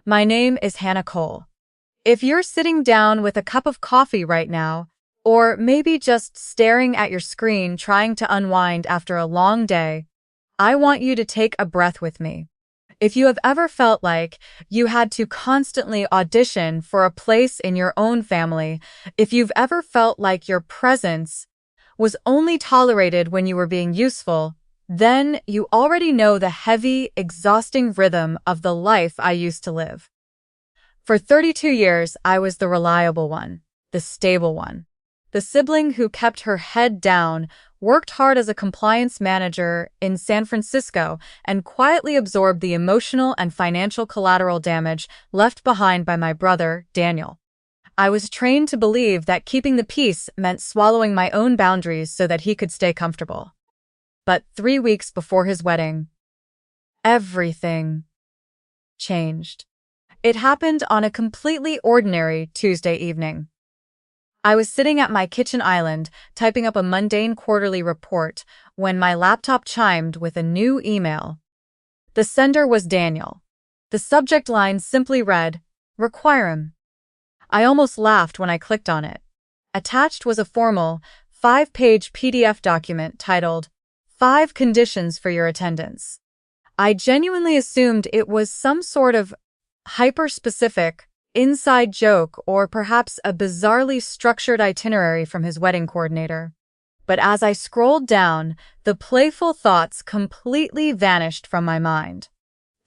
My name is Hannah Cole. If you're sitting down with a cup of coffee right now, or maybe just staring at your screen trying to unwind after a long day, I want you to take a breath with me. If you have ever felt like you had to constantly audition for a place in your own family, if you've ever felt like your presence was only tolerated when you were being useful, then you already know the heavy, exhausting rhythm of the life I used to live. For 32 years, I was the reliable one, the stable one, the sibling who kept her head down, worked hard as a compliance manager in San Francisco, and quietly absorbed the emotional and financial collateral damage left behind by my brother, Daniel. I was trained to believe that keeping the peace meant swallowing my own boundaries so that he could stay comfortable. But 3 weeks before his wedding, everything changed. It happened on a completely ordinary Tuesday evening. I was sitting at my kitchen island, typing up a mundane quarterly report, when my laptop chimed with a new email. The sender was Daniel. The subject line simply read, "Require him." I almost laughed when I clicked on it. Attached was a formal, 5-page PDF document titled, "5 Conditions for Your Attendance." I genuinely assumed it was some sort of hyper-specific, inside joke or perhaps a bizarrely structured itinerary from his wedding coordinator. But as I scrolled down, the playful thoughts completely vanished from my mind.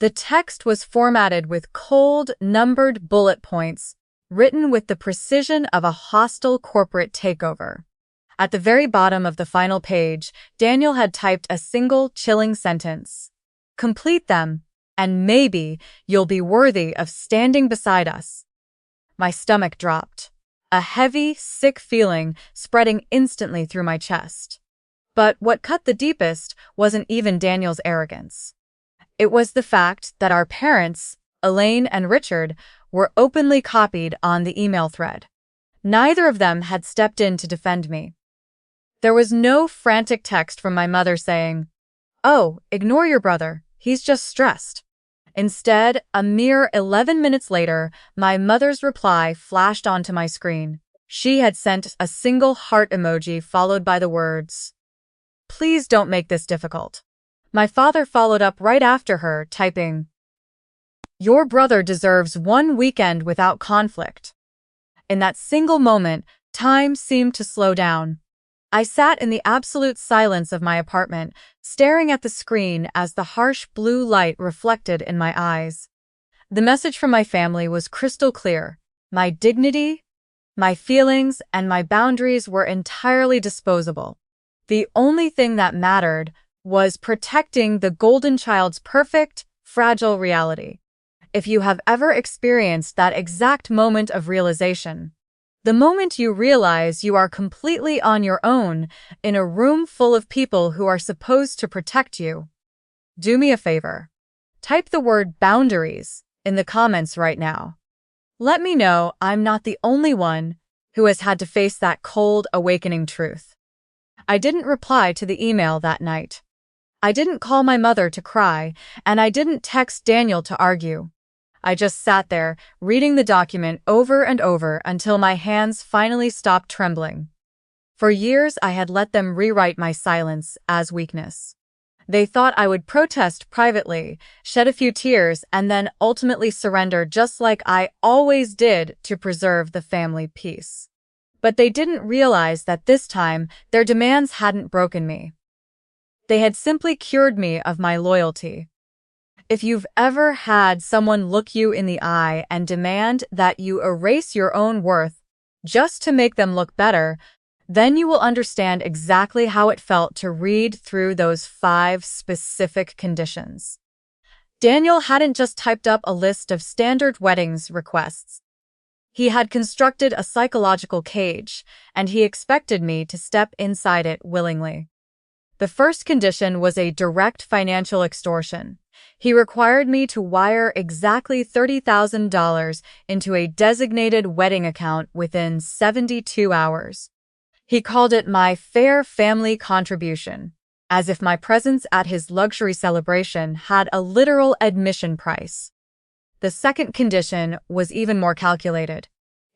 The text was formatted with cold, numbered bullet points, written with the precision of a hostile corporate takeover. At the very bottom of the final page, Daniel had typed a single chilling sentence. "Complete them, and maybe you'll be worthy of standing beside us." My stomach dropped, a heavy, sick feeling spreading instantly through my chest. But what cut the deepest wasn't even Daniel's arrogance. It was the fact that our parents, Elaine and Richard, were openly copied on the email thread. Neither of them had stepped in to defend me. There was no frantic text from my mother saying, "Oh, ignore your brother, he's just stressed." Instead, a mere 11 minutes later, my mother's reply flashed onto my screen. She had sent a single heart emoji followed by the words, "Please don't make this difficult." My father followed up right after her, typing, "Your brother deserves 1 weekend without conflict." In that single moment, time seemed to slow down. I sat in the absolute silence of my apartment, staring at the screen as the harsh blue light reflected in my eyes. The message from my family was crystal clear. My dignity, my feelings, and my boundaries were entirely disposable. The only thing that mattered was protecting the golden child's perfect, fragile reality. If you have ever experienced that exact moment of realization, the moment you realize you are completely on your own in a room full of people who are supposed to protect you, do me a favor. Type the word boundaries in the comments right now. Let me know I'm not the only one who has had to face that cold, awakening truth. I didn't reply to the email that night. I didn't call my mother to cry, and I didn't text Daniel to argue. I just sat there, reading the document over and over until my hands finally stopped trembling. For years, I had let them rewrite my silence as weakness. They thought I would protest privately, shed a few tears, and then ultimately surrender just like I always did to preserve the family peace. But they didn't realize that this time, their demands hadn't broken me. They had simply cured me of my loyalty. If you've ever had someone look you in the eye and demand that you erase your own worth just to make them look better, then you will understand exactly how it felt to read through those 5 specific conditions. Daniel hadn't just typed up a list of standard weddings requests. He had constructed a psychological cage, and he expected me to step inside it willingly. The first condition was a direct financial extortion. He required me to wire exactly $30,000 into a designated wedding account within 72 hours. He called it my fair family contribution, as if my presence at his luxury celebration had a literal admission price. The second condition was even more calculated.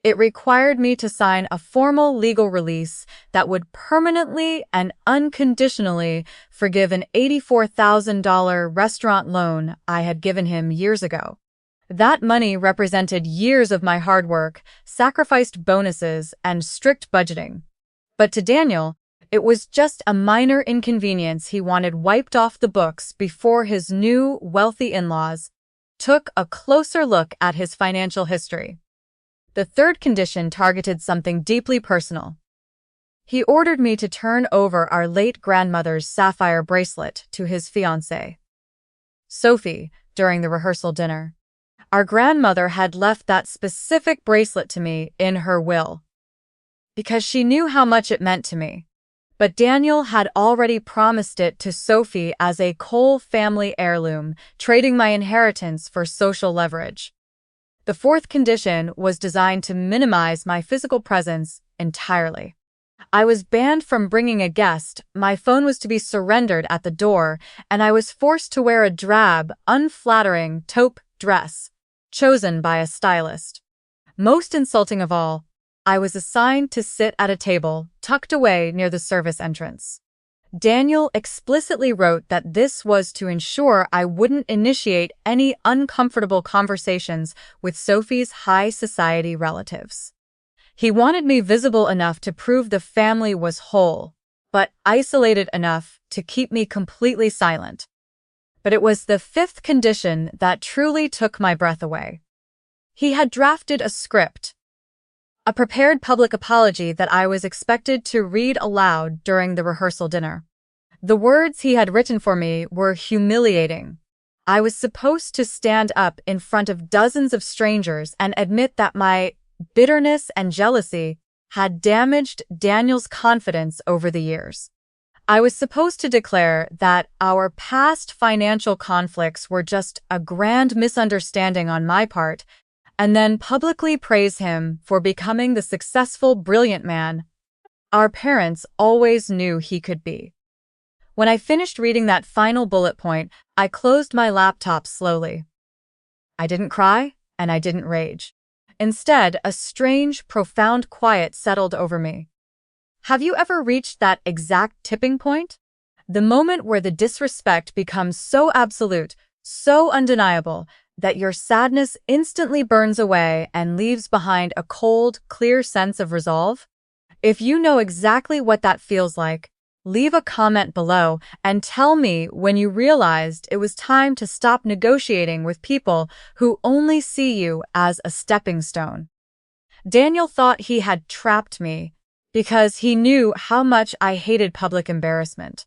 It required me to sign a formal legal release that would permanently and unconditionally forgive an $84,000 restaurant loan I had given him years ago. That money represented years of my hard work, sacrificed bonuses, and strict budgeting. But to Daniel, it was just a minor inconvenience he wanted wiped off the books before his new, wealthy in-laws took a closer look at his financial history. The third condition targeted something deeply personal. He ordered me to turn over our late grandmother's sapphire bracelet to his fiancée, Sophie, during the rehearsal dinner. Our grandmother had left that specific bracelet to me in her will, because she knew how much it meant to me. But Daniel had already promised it to Sophie as a Cole family heirloom, trading my inheritance for social leverage. The fourth condition was designed to minimize my physical presence entirely. I was banned from bringing a guest, my phone was to be surrendered at the door, and I was forced to wear a drab, unflattering taupe dress, chosen by a stylist. Most insulting of all, I was assigned to sit at a table tucked away near the service entrance. Daniel explicitly wrote that this was to ensure I wouldn't initiate any uncomfortable conversations with Sophie's high society relatives. He wanted me visible enough to prove the family was whole, but isolated enough to keep me completely silent. But it was the fifth condition that truly took my breath away. He had drafted a script, a prepared public apology that I was expected to read aloud during the rehearsal dinner. The words he had written for me were humiliating. I was supposed to stand up in front of dozens of strangers and admit that my bitterness and jealousy had damaged Daniel's confidence over the years. I was supposed to declare that our past financial conflicts were just a grand misunderstanding on my part, and then publicly praise him for becoming the successful, brilliant man our parents always knew he could be. When I finished reading that final bullet point, I closed my laptop slowly. I didn't cry, and I didn't rage. Instead, a strange, profound quiet settled over me. Have you ever reached that exact tipping point? The moment where the disrespect becomes so absolute, so undeniable, that your sadness instantly burns away and leaves behind a cold, clear sense of resolve? If you know exactly what that feels like, leave a comment below and tell me when you realized it was time to stop negotiating with people who only see you as a stepping stone. Daniel thought he had trapped me because he knew how much I hated public embarrassment.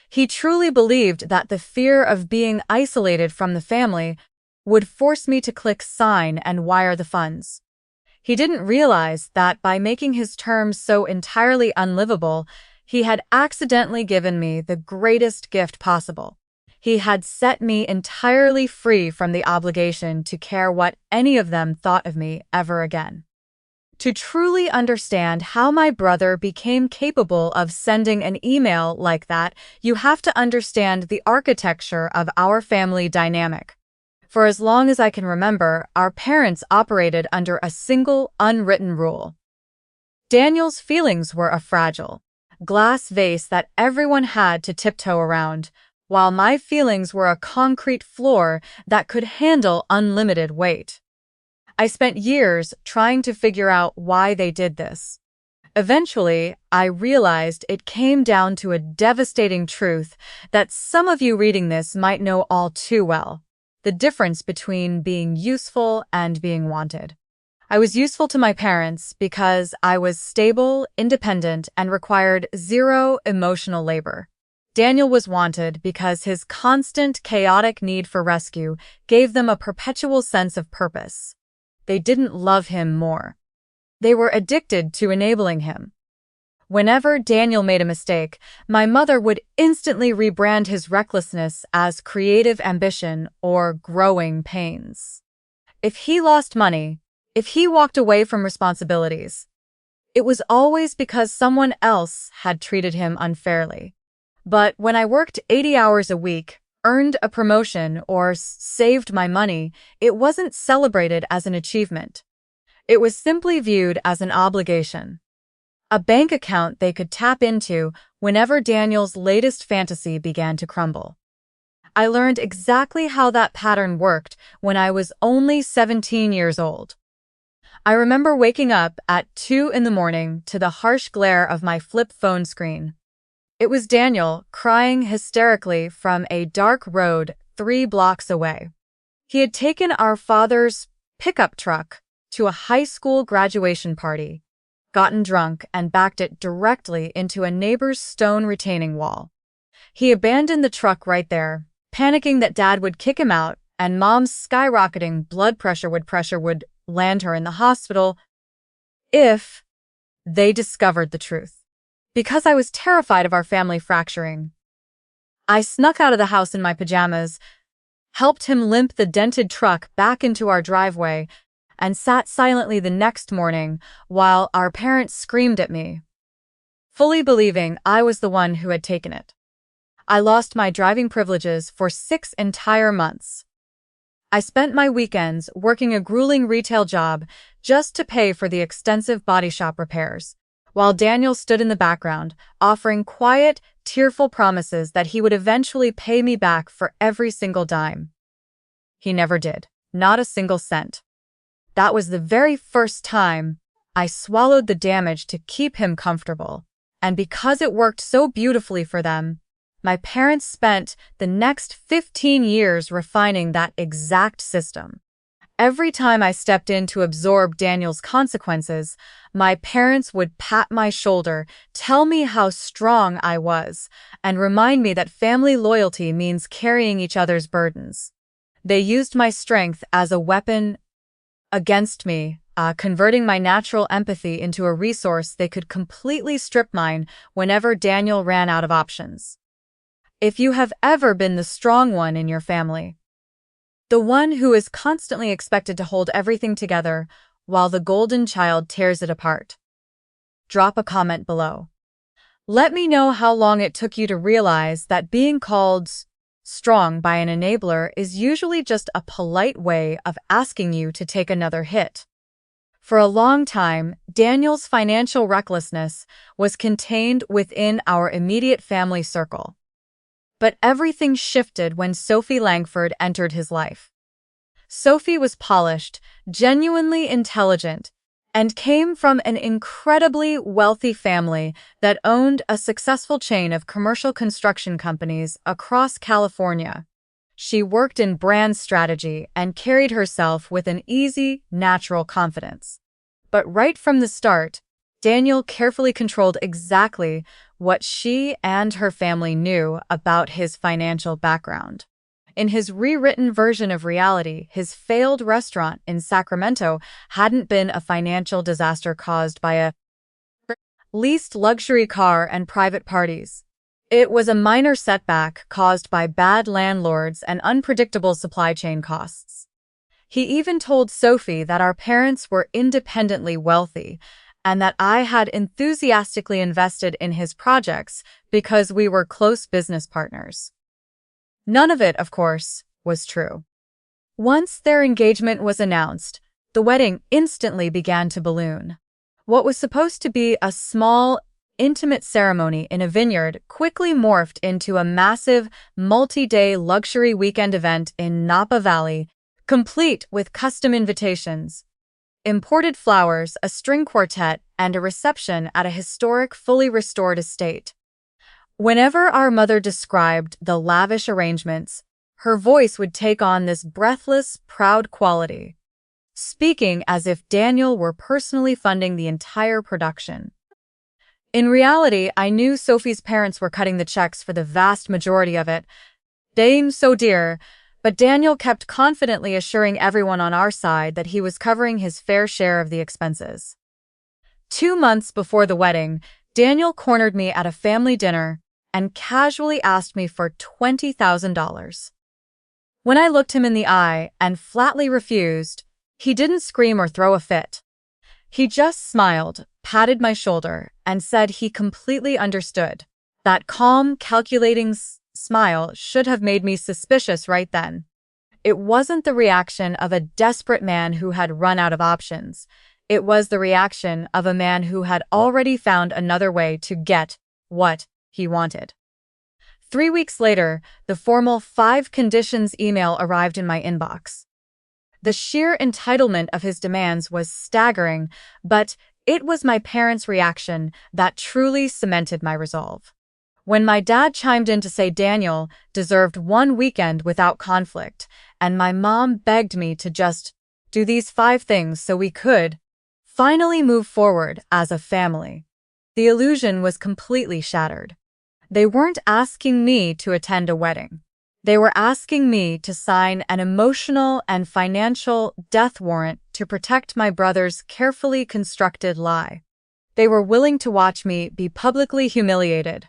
He truly believed that the fear of being isolated from the family would force me to click sign and wire the funds. He didn't realize that by making his terms so entirely unlivable, he had accidentally given me the greatest gift possible. He had set me entirely free from the obligation to care what any of them thought of me ever again. To truly understand how my brother became capable of sending an email like that, you have to understand the architecture of our family dynamic. For as long as I can remember, our parents operated under a single, unwritten rule. Daniel's feelings were a fragile glass vase that everyone had to tiptoe around, while my feelings were a concrete floor that could handle unlimited weight. I spent years trying to figure out why they did this. Eventually, I realized it came down to a devastating truth that some of you reading this might know all too well: the difference between being useful and being wanted. I was useful to my parents because I was stable, independent, and required zero emotional labor. Daniel was wanted because his constant, chaotic need for rescue gave them a perpetual sense of purpose. They didn't love him more. They were addicted to enabling him. Whenever Daniel made a mistake, my mother would instantly rebrand his recklessness as creative ambition or growing pains. If he lost money, if he walked away from responsibilities, it was always because someone else had treated him unfairly. But when I worked 80 hours a week, earned a promotion or saved my money, it wasn't celebrated as an achievement. It was simply viewed as an obligation. A bank account they could tap into whenever Daniel's latest fantasy began to crumble. I learned exactly how that pattern worked when I was only 17 years old. I remember waking up at 2 in the morning to the harsh glare of my flip phone screen. It was Daniel crying hysterically from a dark road 3 blocks away. He had taken our father's pickup truck to a high school graduation party, gotten drunk, and backed it directly into a neighbor's stone retaining wall. He abandoned the truck right there, panicking that Dad would kick him out and Mom's skyrocketing blood pressure would land her in the hospital if they discovered the truth. Because I was terrified of our family fracturing, I snuck out of the house in my pajamas, helped him limp the dented truck back into our driveway, and sat silently the next morning while our parents screamed at me, fully believing I was the one who had taken it. I lost my driving privileges for 6 entire months. I spent my weekends working a grueling retail job just to pay for the extensive body shop repairs, while Daniel stood in the background, offering quiet, tearful promises that he would eventually pay me back for every single dime. He never did, not a single cent. That was the very first time I swallowed the damage to keep him comfortable, and because it worked so beautifully for them, my parents spent the next 15 years refining that exact system. Every time I stepped in to absorb Daniel's consequences, my parents would pat my shoulder, tell me how strong I was, and remind me that family loyalty means carrying each other's burdens. They used my strength as a weapon against me, converting my natural empathy into a resource they could completely strip mine whenever Daniel ran out of options. If you have ever been the strong one in your family, the one who is constantly expected to hold everything together while the golden child tears it apart, drop a comment below. Let me know how long it took you to realize that being called strong by an enabler is usually just a polite way of asking you to take another hit. For a long time, Daniel's financial recklessness was contained within our immediate family circle. But everything shifted when Sophie Langford entered his life. Sophie was polished, genuinely intelligent, and came from an incredibly wealthy family that owned a successful chain of commercial construction companies across California. She worked in brand strategy and carried herself with an easy, natural confidence. But right from the start, Daniel carefully controlled exactly what she and her family knew about his financial background. In his rewritten version of reality, his failed restaurant in Sacramento hadn't been a financial disaster caused by a leased luxury car and private parties. It was a minor setback caused by bad landlords and unpredictable supply chain costs. He even told Sophie that our parents were independently wealthy and that I had enthusiastically invested in his projects because we were close business partners. None of it, of course, was true. Once their engagement was announced, the wedding instantly began to balloon. What was supposed to be a small, intimate ceremony in a vineyard quickly morphed into a massive, multi-day luxury weekend event in Napa Valley, complete with custom invitations, imported flowers, a string quartet, and a reception at a historic, fully restored estate. Whenever our mother described the lavish arrangements, her voice would take on this breathless, proud quality, speaking as if Daniel were personally funding the entire production. In reality, I knew Sophie's parents were cutting the checks for the vast majority of it. They so dear, but Daniel kept confidently assuring everyone on our side that he was covering his fair share of the expenses. 2 months before the wedding, Daniel cornered me at a family dinner and casually asked me for $20,000. When I looked him in the eye and flatly refused, he didn't scream or throw a fit. He just smiled, patted my shoulder, and said he completely understood. That calm, calculating smile should have made me suspicious right then. It wasn't the reaction of a desperate man who had run out of options. It was the reaction of a man who had already found another way to get what he wanted. 3 weeks later, the formal 5 conditions email arrived in my inbox. The sheer entitlement of his demands was staggering, but it was my parents' reaction that truly cemented my resolve. When my dad chimed in to say Daniel deserved 1 weekend without conflict, and my mom begged me to just do these 5 things so we could finally move forward as a family, the illusion was completely shattered. They weren't asking me to attend a wedding. They were asking me to sign an emotional and financial death warrant to protect my brother's carefully constructed lie. They were willing to watch me be publicly humiliated,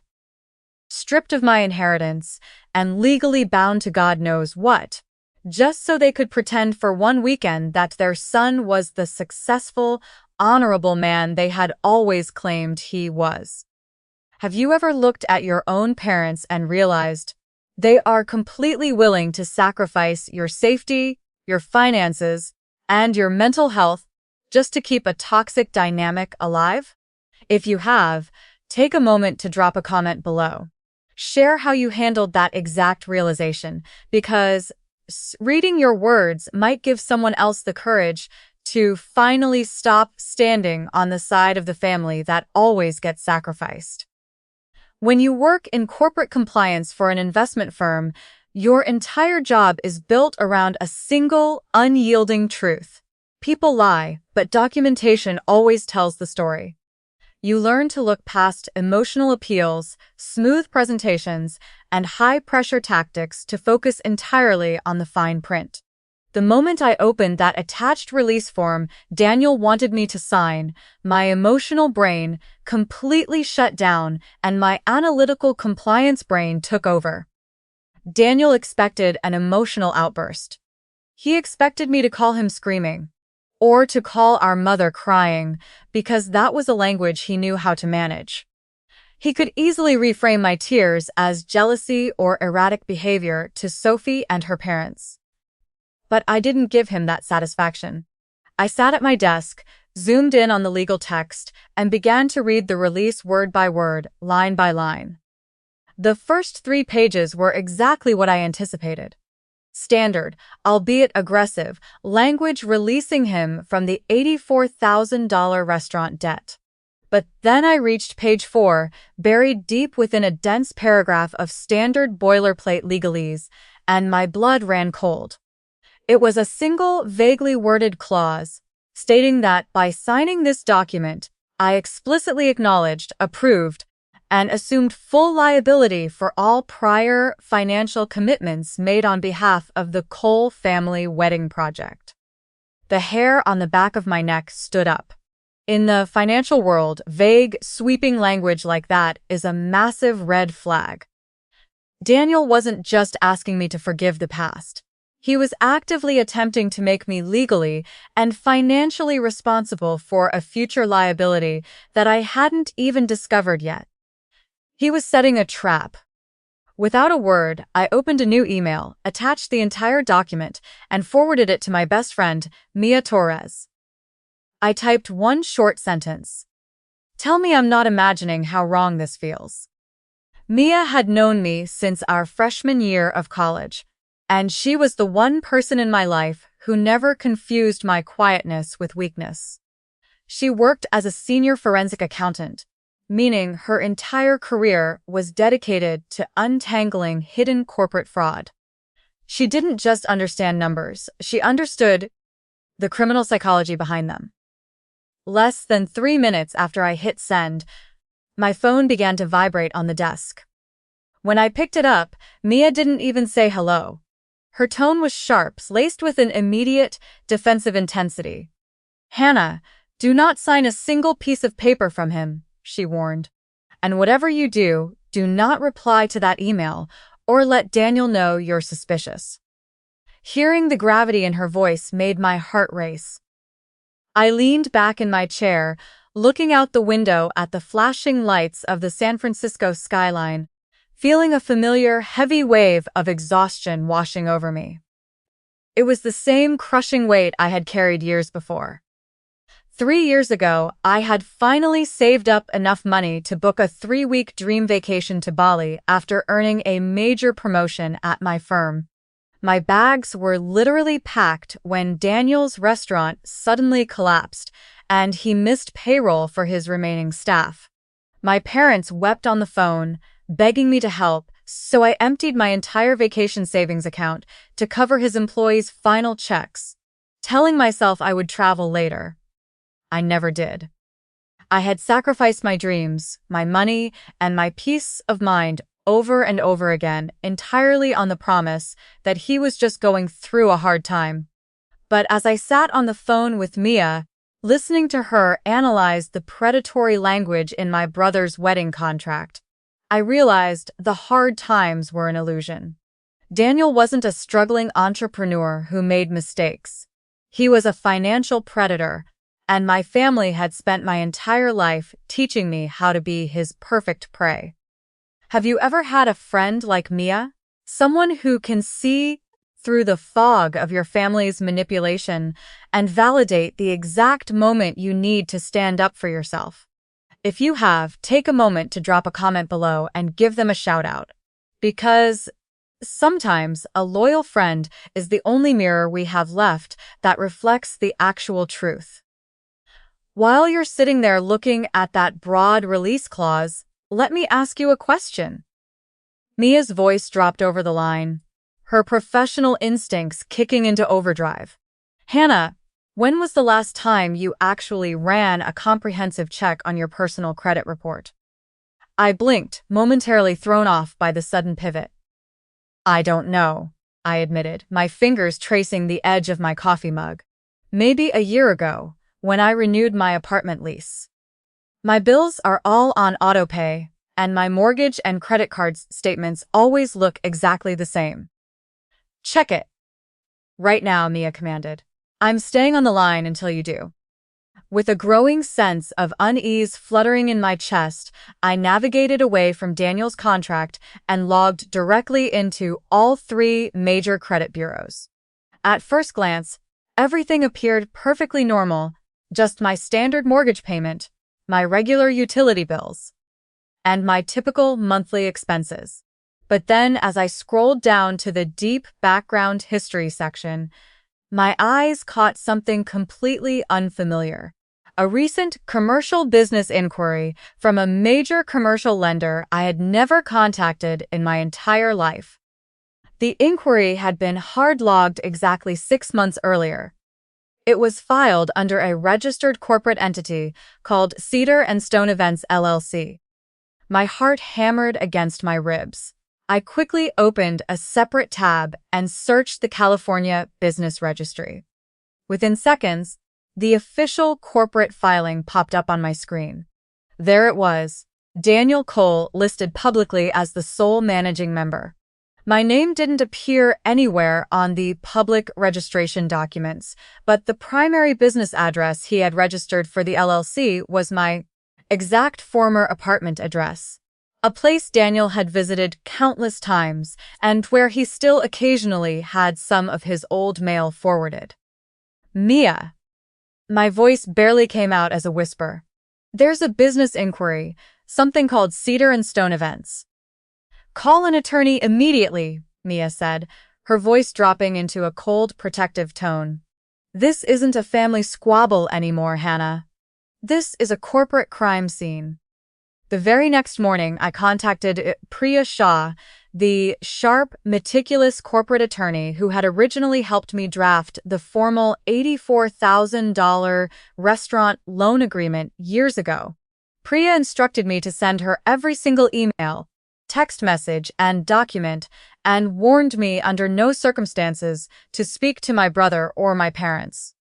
stripped of my inheritance, and legally bound to God knows what, just so they could pretend for 1 weekend that their son was the successful, honorable man they had always claimed he was. Have you ever looked at your own parents and realized they are completely willing to sacrifice your safety, your finances, and your mental health just to keep a toxic dynamic alive? If you have, take a moment to drop a comment below. Share how you handled that exact realization, because reading your words might give someone else the courage to finally stop standing on the side of the family that always gets sacrificed. When you work in corporate compliance for an investment firm, your entire job is built around a single, unyielding truth. People lie, but documentation always tells the story. You learn to look past emotional appeals, smooth presentations, and high-pressure tactics to focus entirely on the fine print. The moment I opened that attached release form Daniel wanted me to sign, my emotional brain completely shut down and my analytical compliance brain took over. Daniel expected an emotional outburst. He expected me to call him screaming, or to call our mother crying, because that was a language he knew how to manage. He could easily reframe my tears as jealousy or erratic behavior to Sophie and her parents. But I didn't give him that satisfaction. I sat at my desk, zoomed in on the legal text, and began to read the release word by word, line by line. The first 3 pages were exactly what I anticipated. Standard, albeit aggressive, language releasing him from the $84,000 restaurant debt. But then I reached page 4, buried deep within a dense paragraph of standard boilerplate legalese, and my blood ran cold. It was a single, vaguely worded clause, stating that by signing this document, I explicitly acknowledged, approved, and assumed full liability for all prior financial commitments made on behalf of the Cole family wedding project. The hair on the back of my neck stood up. In the financial world, vague, sweeping language like that is a massive red flag. Daniel wasn't just asking me to forgive the past. He was actively attempting to make me legally and financially responsible for a future liability that I hadn't even discovered yet. He was setting a trap. Without a word, I opened a new email, attached the entire document, and forwarded it to my best friend, Mia Torres. I typed one short sentence. Tell me I'm not imagining how wrong this feels. Mia had known me since our freshman year of college, and she was the one person in my life who never confused my quietness with weakness. She worked as a senior forensic accountant, meaning her entire career was dedicated to untangling hidden corporate fraud. She didn't just understand numbers, she understood the criminal psychology behind them. Less than 3 minutes after I hit send, my phone began to vibrate on the desk. When I picked it up, Mia didn't even say hello. Her tone was sharp, laced with an immediate, defensive intensity. "Hannah, do not sign a single piece of paper from him," she warned. "And whatever you do, do not reply to that email or let Daniel know you're suspicious." Hearing the gravity in her voice made my heart race. I leaned back in my chair, looking out the window at the flashing lights of the San Francisco skyline, feeling a familiar, heavy wave of exhaustion washing over me. It was the same crushing weight I had carried years before. 3 years ago, I had finally saved up enough money to book a 3-week dream vacation to Bali after earning a major promotion at my firm. My bags were literally packed when Daniel's restaurant suddenly collapsed and he missed payroll for his remaining staff. My parents wept on the phone, begging me to help, so I emptied my entire vacation savings account to cover his employees' final checks, telling myself I would travel later. I never did. I had sacrificed my dreams, my money, and my peace of mind over and over again, entirely on the promise that he was just going through a hard time. But as I sat on the phone with Mia, listening to her analyze the predatory language in my brother's wedding contract, I realized the hard times were an illusion. Daniel wasn't a struggling entrepreneur who made mistakes. He was a financial predator, and my family had spent my entire life teaching me how to be his perfect prey. Have you ever had a friend like Mia? Someone who can see through the fog of your family's manipulation and validate the exact moment you need to stand up for yourself? If you have, take a moment to drop a comment below and give them a shout out. Because sometimes a loyal friend is the only mirror we have left that reflects the actual truth. While you're sitting there looking at that broad release clause, let me ask you a question. Mia's voice dropped over the line, her professional instincts kicking into overdrive. Hannah, when was the last time you actually ran a comprehensive check on your personal credit report? I blinked, momentarily thrown off by the sudden pivot. I don't know, I admitted, my fingers tracing the edge of my coffee mug. Maybe a year ago, when I renewed my apartment lease. My bills are all on autopay, and my mortgage and credit card statements always look exactly the same. Check it. Right now, Mia commanded. I'm staying on the line until you do. With a growing sense of unease fluttering in my chest, I navigated away from Daniel's contract and logged directly into all 3 major credit bureaus. At first glance, everything appeared perfectly normal, just my standard mortgage payment, my regular utility bills, and my typical monthly expenses. But then, as I scrolled down to the deep background history section, my eyes caught something completely unfamiliar. A recent commercial business inquiry from a major commercial lender I had never contacted in my entire life. The inquiry had been hard-logged exactly 6 months earlier. It was filed under a registered corporate entity called Cedar and Stone Events LLC. My heart hammered against my ribs. I quickly opened a separate tab and searched the California Business Registry. Within seconds, the official corporate filing popped up on my screen. There it was, Daniel Cole listed publicly as the sole managing member. My name didn't appear anywhere on the public registration documents, but the primary business address he had registered for the LLC was my exact former apartment address, a place Daniel had visited countless times and where he still occasionally had some of his old mail forwarded. Mia. My voice barely came out as a whisper. There's a business inquiry, something called Cedar and Stone Events. Call an attorney immediately, Mia said, her voice dropping into a cold, protective tone. This isn't a family squabble anymore, Hannah. This is a corporate crime scene. The very next morning, I contacted Priya Shah, the sharp, meticulous corporate attorney who had originally helped me draft the formal $84,000 restaurant loan agreement years ago. Priya instructed me to send her every single email, text message, and document, and warned me under no circumstances to speak to my brother or my parents.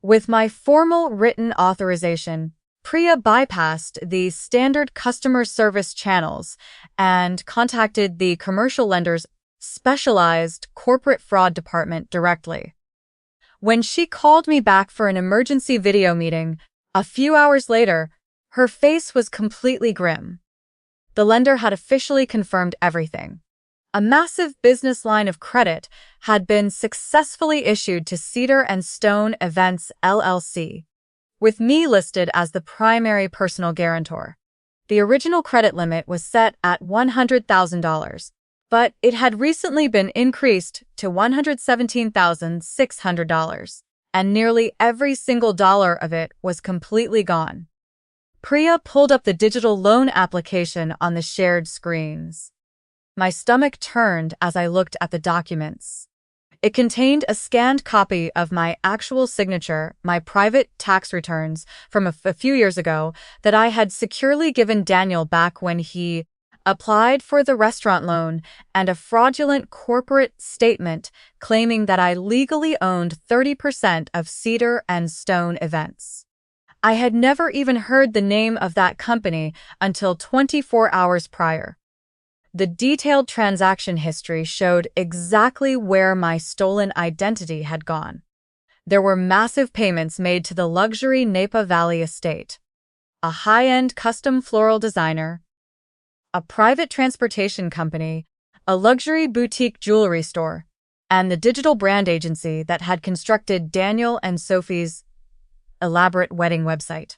With my formal written authorization, Priya bypassed the standard customer service channels and contacted the commercial lender's specialized corporate fraud department directly. When she called me back for an emergency video meeting, a few hours later, her face was completely grim. The lender had officially confirmed everything. A massive business line of credit had been successfully issued to Cedar and Stone Events LLC, with me listed as the primary personal guarantor. The original credit limit was set at $100,000, but it had recently been increased to $117,600, and nearly every single dollar of it was completely gone. Priya pulled up the digital loan application on the shared screens. My stomach turned as I looked at the documents. It contained a scanned copy of my actual signature, my private tax returns from a few years ago that I had securely given Daniel back when he applied for the restaurant loan, and a fraudulent corporate statement claiming that I legally owned 30% of Cedar and Stone Events. I had never even heard the name of that company until 24 hours prior. The detailed transaction history showed exactly where my stolen identity had gone. There were massive payments made to the luxury Napa Valley estate, a high-end custom floral designer, a private transportation company, a luxury boutique jewelry store, and the digital brand agency that had constructed Daniel and Sophie's elaborate wedding website.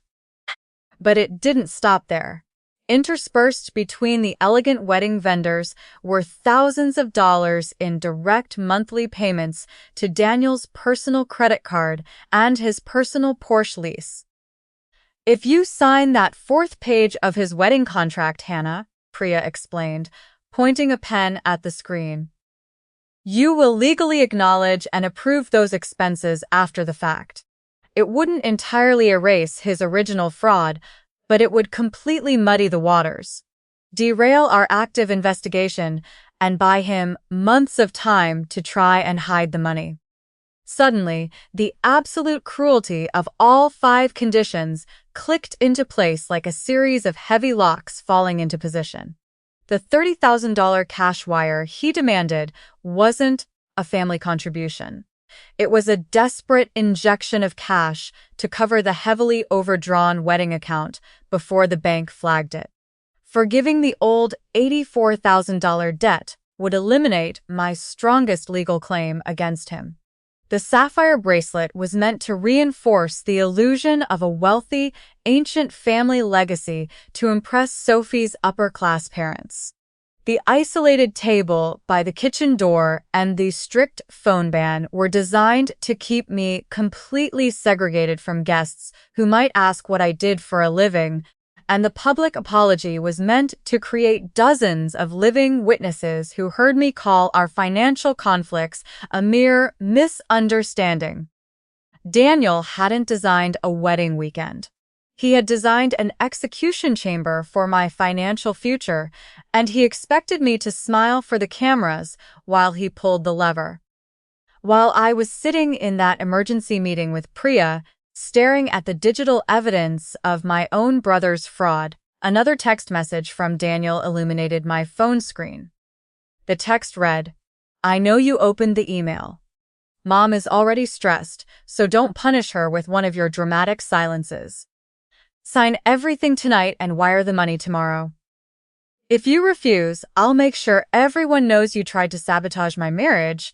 But it didn't stop there. Interspersed between the elegant wedding vendors were thousands of dollars in direct monthly payments to Daniel's personal credit card and his personal Porsche lease. "If you sign that fourth page of his wedding contract, Hannah," Priya explained, pointing a pen at the screen, "you will legally acknowledge and approve those expenses after the fact." It wouldn't entirely erase his original fraud, but it would completely muddy the waters, derail our active investigation, and buy him months of time to try and hide the money. Suddenly, the absolute cruelty of all 5 conditions clicked into place like a series of heavy locks falling into position. The $30,000 cash wire he demanded wasn't a family contribution. It was a desperate injection of cash to cover the heavily overdrawn wedding account before the bank flagged it. Forgiving the old $84,000 debt would eliminate my strongest legal claim against him. The sapphire bracelet was meant to reinforce the illusion of a wealthy, ancient family legacy to impress Sophie's upper-class parents. The isolated table by the kitchen door and the strict phone ban were designed to keep me completely segregated from guests who might ask what I did for a living, and the public apology was meant to create dozens of living witnesses who heard me call our financial conflicts a mere misunderstanding. Daniel hadn't designed a wedding weekend. He had designed an execution chamber for my financial future, and he expected me to smile for the cameras while he pulled the lever. While I was sitting in that emergency meeting with Priya, staring at the digital evidence of my own brother's fraud, another text message from Daniel illuminated my phone screen. The text read, "I know you opened the email. Mom is already stressed, so don't punish her with one of your dramatic silences. Sign everything tonight and wire the money tomorrow. If you refuse, I'll make sure everyone knows you tried to sabotage my marriage,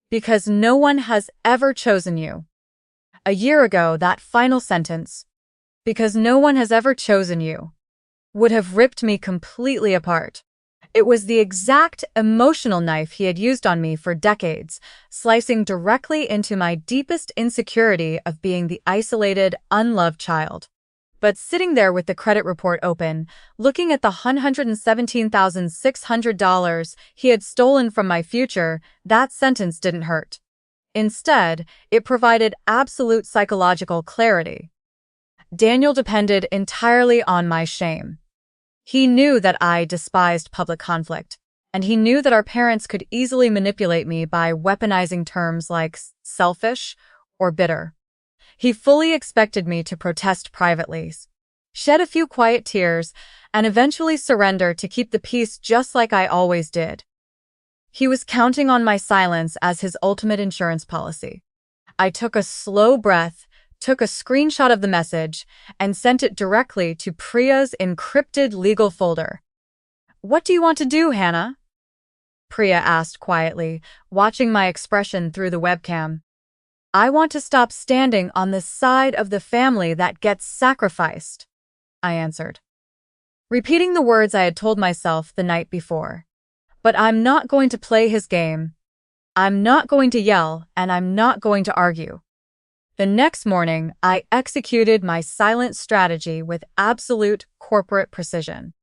because no one has ever chosen you." A year ago, that final sentence, "because no one has ever chosen you," would have ripped me completely apart. It was the exact emotional knife he had used on me for decades, slicing directly into my deepest insecurity of being the isolated, unloved child. But sitting there with the credit report open, looking at the $117,600 he had stolen from my future, that sentence didn't hurt. Instead, it provided absolute psychological clarity. Daniel depended entirely on my shame. He knew that I despised public conflict, and he knew that our parents could easily manipulate me by weaponizing terms like selfish or bitter. He fully expected me to protest privately, shed a few quiet tears, and eventually surrender to keep the peace just like I always did. He was counting on my silence as his ultimate insurance policy. I took a slow breath, took a screenshot of the message, and sent it directly to Priya's encrypted legal folder. What do you want to do, Hannah? Priya asked quietly, watching my expression through the webcam. I want to stop standing on the side of the family that gets sacrificed, I answered, repeating the words I had told myself the night before. But I'm not going to play his game. I'm not going to yell, and I'm not going to argue. The next morning, I executed my silent strategy with absolute corporate precision.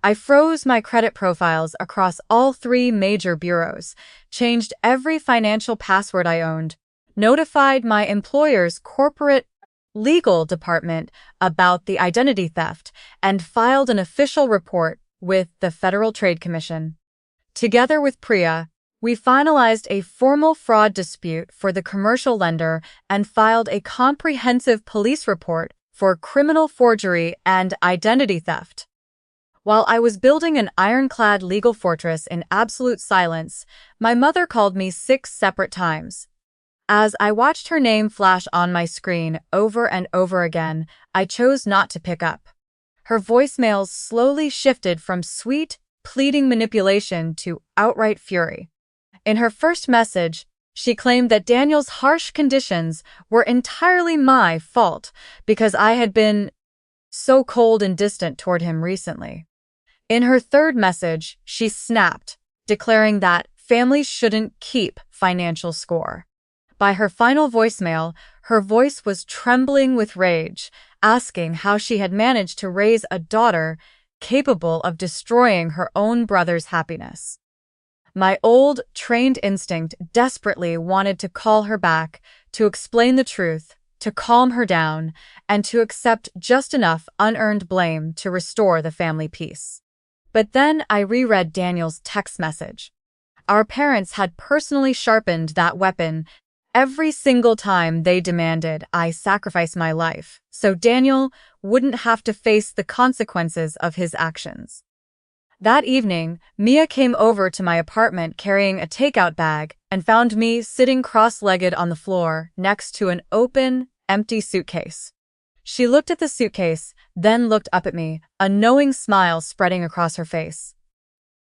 I froze my credit profiles across all 3 major bureaus, changed every financial password I owned, notified my employer's corporate legal department about the identity theft, and filed an official report with the Federal Trade Commission. Together with Priya, we finalized a formal fraud dispute for the commercial lender and filed a comprehensive police report for criminal forgery and identity theft. While I was building an ironclad legal fortress in absolute silence, my mother called me 6 separate times. As I watched her name flash on my screen over and over again, I chose not to pick up. Her voicemails slowly shifted from sweet, pleading manipulation to outright fury. In her first message, she claimed that Daniel's harsh conditions were entirely my fault because I had been so cold and distant toward him recently. In her third message, she snapped, declaring that families shouldn't keep financial score. By her final voicemail, her voice was trembling with rage, asking how she had managed to raise a daughter capable of destroying her own brother's happiness. My old, trained instinct desperately wanted to call her back, to explain the truth, to calm her down, and to accept just enough unearned blame to restore the family peace. But then I reread Daniel's text message. Our parents had personally sharpened that weapon every single time they demanded I sacrifice my life, so Daniel wouldn't have to face the consequences of his actions. That evening, Mia came over to my apartment carrying a takeout bag and found me sitting cross-legged on the floor next to an open, empty suitcase. She looked at the suitcase, then looked up at me, a knowing smile spreading across her face.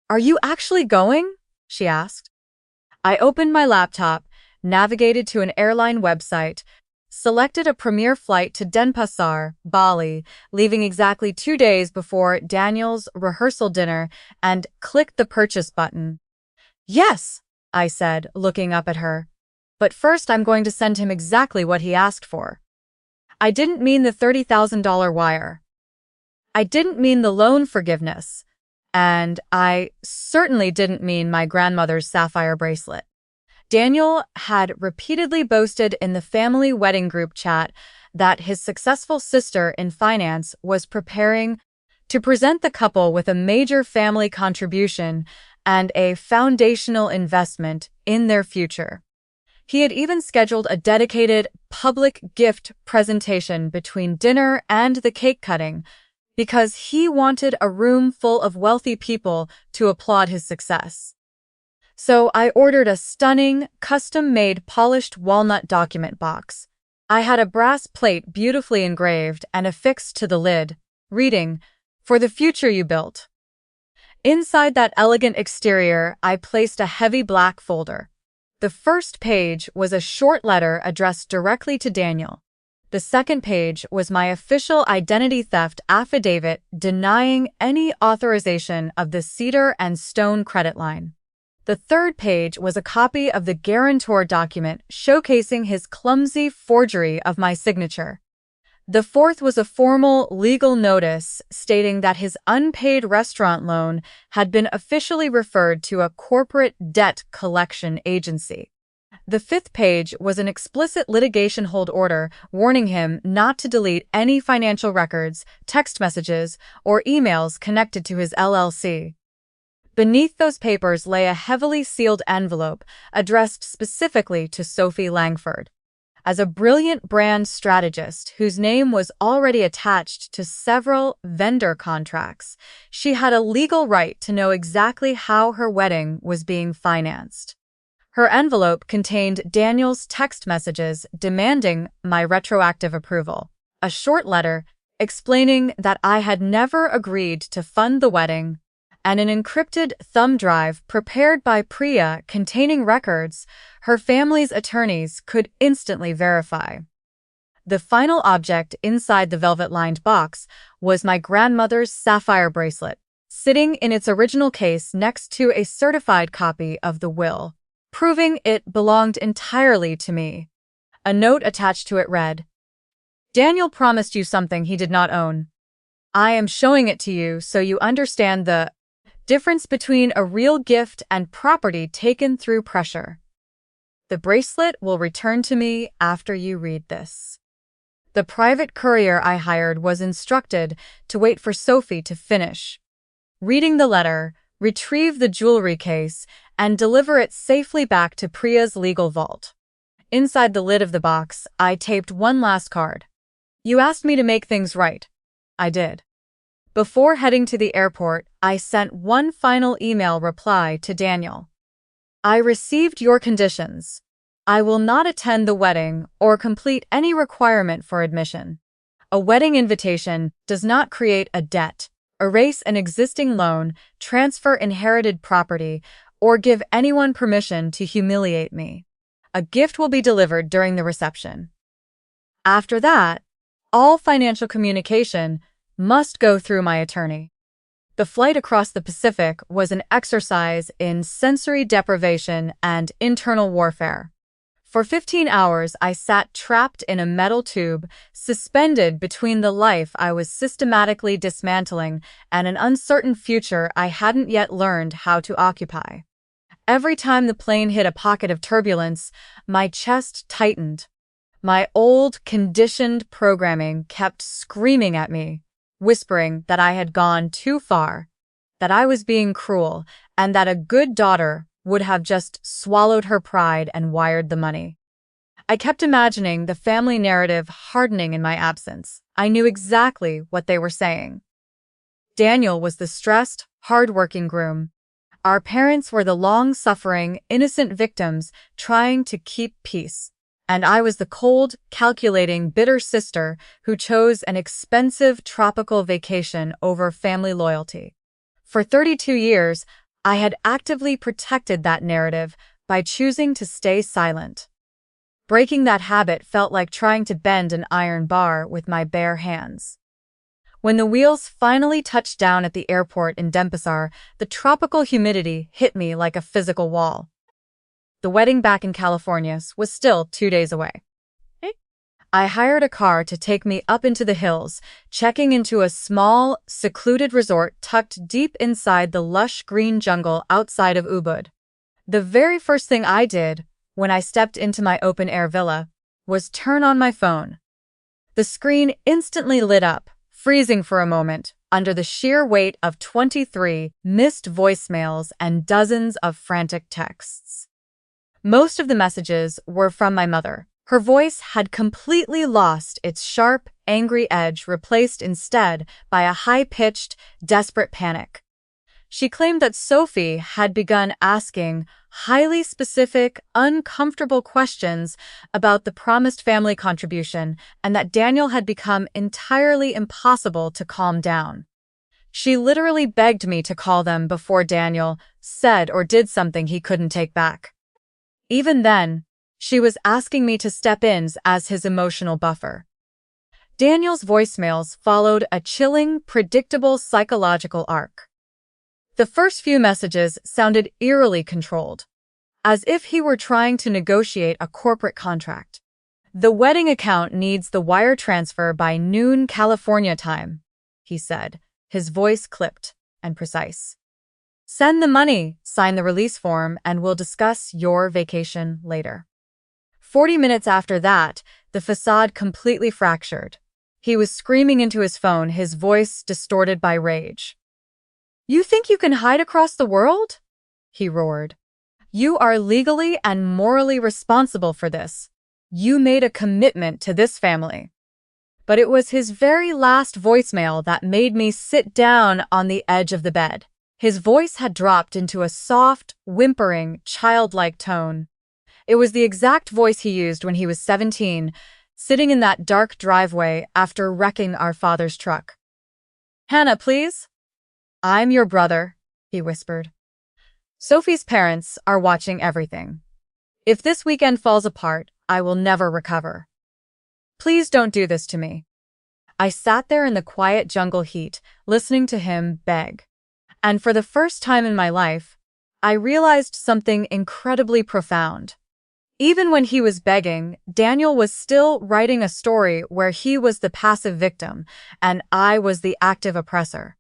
"Are you actually going?" she asked. I opened my laptop, navigated to an airline website, selected a premier flight to Denpasar, Bali, leaving exactly 2 days before Daniel's rehearsal dinner, and clicked the purchase button. "Yes," I said, looking up at her. "But first I'm going to send him exactly what he asked for." I didn't mean the $30,000 wire. I didn't mean the loan forgiveness. And I certainly didn't mean my grandmother's sapphire bracelet. Daniel had repeatedly boasted in the family wedding group chat that his successful sister in finance was preparing to present the couple with a major family contribution and a foundational investment in their future. He had even scheduled a dedicated public gift presentation between dinner and the cake cutting because he wanted a room full of wealthy people to applaud his success. So I ordered a stunning, custom-made polished walnut document box. I had a brass plate beautifully engraved and affixed to the lid, reading, "For the future you built." Inside that elegant exterior, I placed a heavy black folder. The first page was a short letter addressed directly to Daniel. The second page was my official identity theft affidavit denying any authorization of the Cedar and Stone credit line. The third page was a copy of the guarantor document showcasing his clumsy forgery of my signature. The fourth was a formal legal notice stating that his unpaid restaurant loan had been officially referred to a corporate debt collection agency. The fifth page was an explicit litigation hold order warning him not to delete any financial records, text messages, or emails connected to his LLC. Beneath those papers lay a heavily sealed envelope addressed specifically to Sophie Langford. As a brilliant brand strategist whose name was already attached to several vendor contracts, she had a legal right to know exactly how her wedding was being financed. Her envelope contained Daniel's text messages demanding my retroactive approval, a short letter explaining that I had never agreed to fund the wedding, and an encrypted thumb drive prepared by Priya containing records her family's attorneys could instantly verify. The final object inside the velvet-lined box was my grandmother's sapphire bracelet, sitting in its original case next to a certified copy of the will, proving it belonged entirely to me. A note attached to it read, "Daniel promised you something he did not own. I am showing it to you so you understand the difference between a real gift and property taken through pressure. The bracelet will return to me after you read this." The private courier I hired was instructed to wait for Sophie to finish reading the letter, retrieve the jewelry case, and deliver it safely back to Priya's legal vault. Inside the lid of the box, I taped one last card. "You asked me to make things right. I did." Before heading to the airport, I sent one final email reply to Daniel. "I received your conditions. I will not attend the wedding or complete any requirement for admission. A wedding invitation does not create a debt, erase an existing loan, transfer inherited property, or give anyone permission to humiliate me. A gift will be delivered during the reception. After that, all financial communication must go through my attorney." The flight across the Pacific was an exercise in sensory deprivation and internal warfare. For 15 hours, I sat trapped in a metal tube, suspended between the life I was systematically dismantling and an uncertain future I hadn't yet learned how to occupy. Every time the plane hit a pocket of turbulence, my chest tightened. My old, conditioned programming kept screaming at me, whispering that I had gone too far, that I was being cruel, and that a good daughter would have just swallowed her pride and wired the money. I kept imagining the family narrative hardening in my absence. I knew exactly what they were saying. Daniel was the stressed, hard-working groom. Our parents were the long-suffering, innocent victims trying to keep peace. And I was the cold, calculating, bitter sister who chose an expensive tropical vacation over family loyalty. For 32 years, I had actively protected that narrative by choosing to stay silent. Breaking that habit felt like trying to bend an iron bar with my bare hands. When the wheels finally touched down at the airport in Denpasar, the tropical humidity hit me like a physical wall. The wedding back in California was still 2 days away. I hired a car to take me up into the hills, checking into a small, secluded resort tucked deep inside the lush green jungle outside of Ubud. The very first thing I did when I stepped into my open-air villa was turn on my phone. The screen instantly lit up, freezing for a moment under the sheer weight of 23 missed voicemails and dozens of frantic texts. Most of the messages were from my mother. Her voice had completely lost its sharp, angry edge, replaced instead by a high-pitched, desperate panic. She claimed that Sophie had begun asking highly specific, uncomfortable questions about the promised family contribution and that Daniel had become entirely impossible to calm down. She literally begged me to call them before Daniel said or did something he couldn't take back. Even then, she was asking me to step in as his emotional buffer. Daniel's voicemails followed a chilling, predictable psychological arc. The first few messages sounded eerily controlled, as if he were trying to negotiate a corporate contract. "The wedding account needs the wire transfer by noon California time," he said, his voice clipped and precise. "Send the money, sign the release form, and we'll discuss your vacation later." 40 minutes after that, the facade completely fractured. He was screaming into his phone, his voice distorted by rage. "You think you can hide across the world?" he roared. "You are legally and morally responsible for this. You made a commitment to this family." But it was his very last voicemail that made me sit down on the edge of the bed. His voice had dropped into a soft, whimpering, childlike tone. It was the exact voice he used when he was 17, sitting in that dark driveway after wrecking our father's truck. "Hannah, please? I'm your brother. he whispered. Sophie's parents are watching everything. If this weekend falls apart, I will never recover. Please don't do this to me. I sat there in the quiet jungle heat, listening to him beg. And for the first time in my life, I realized something incredibly profound. Even when he was begging, Daniel was still writing a story where he was the passive victim and I was the active oppressor.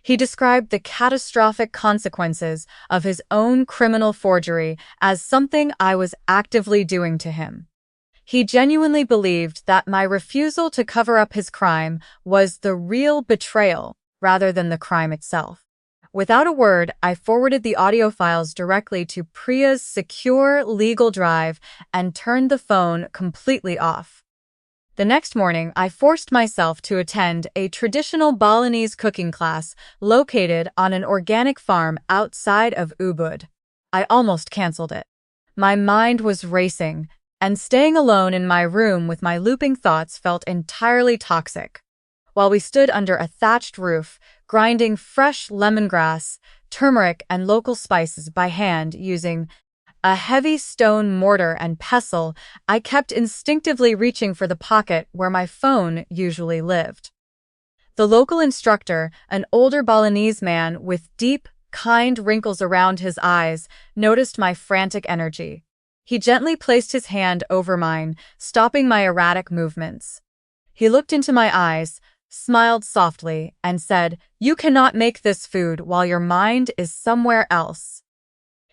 He described the catastrophic consequences of his own criminal forgery as something I was actively doing to him. He genuinely believed that my refusal to cover up his crime was the real betrayal rather than the crime itself. Without a word, I forwarded the audio files directly to Priya's secure legal drive and turned the phone completely off. The next morning, I forced myself to attend a traditional Balinese cooking class located on an organic farm outside of Ubud. I almost canceled it. My mind was racing, and staying alone in my room with my looping thoughts felt entirely toxic. While we stood under a thatched roof, grinding fresh lemongrass, turmeric, and local spices by hand using a heavy stone mortar and pestle, I kept instinctively reaching for the pocket where my phone usually lived. The local instructor, an older Balinese man with deep, kind wrinkles around his eyes, noticed my frantic energy. He gently placed his hand over mine, stopping my erratic movements. He looked into my eyes, smiled softly, and said, "You cannot make this food while your mind is somewhere else."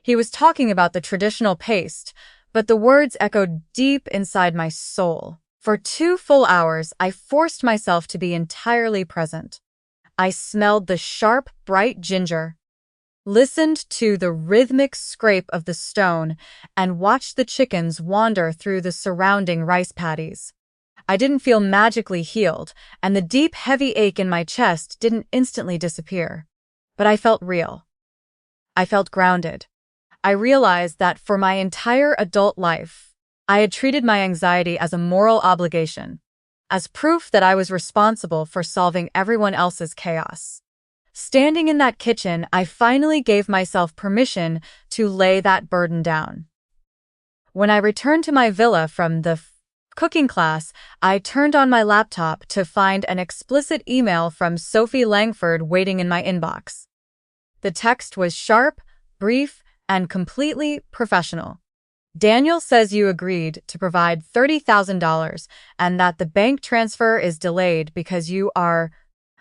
He was talking about the traditional paste, but the words echoed deep inside my soul. For 2 full hours, I forced myself to be entirely present. I smelled the sharp, bright ginger, listened to the rhythmic scrape of the stone, and watched the chickens wander through the surrounding rice paddies. I didn't feel magically healed, and the deep, heavy ache in my chest didn't instantly disappear. But I felt real. I felt grounded. I realized that for my entire adult life, I had treated my anxiety as a moral obligation, as proof that I was responsible for solving everyone else's chaos. Standing in that kitchen, I finally gave myself permission to lay that burden down. When I returned to my villa from the cooking class, I turned on my laptop to find an explicit email from Sophie Langford waiting in my inbox. The text was sharp, brief, and completely professional. "Daniel says you agreed to provide $30,000 and that the bank transfer is delayed because you are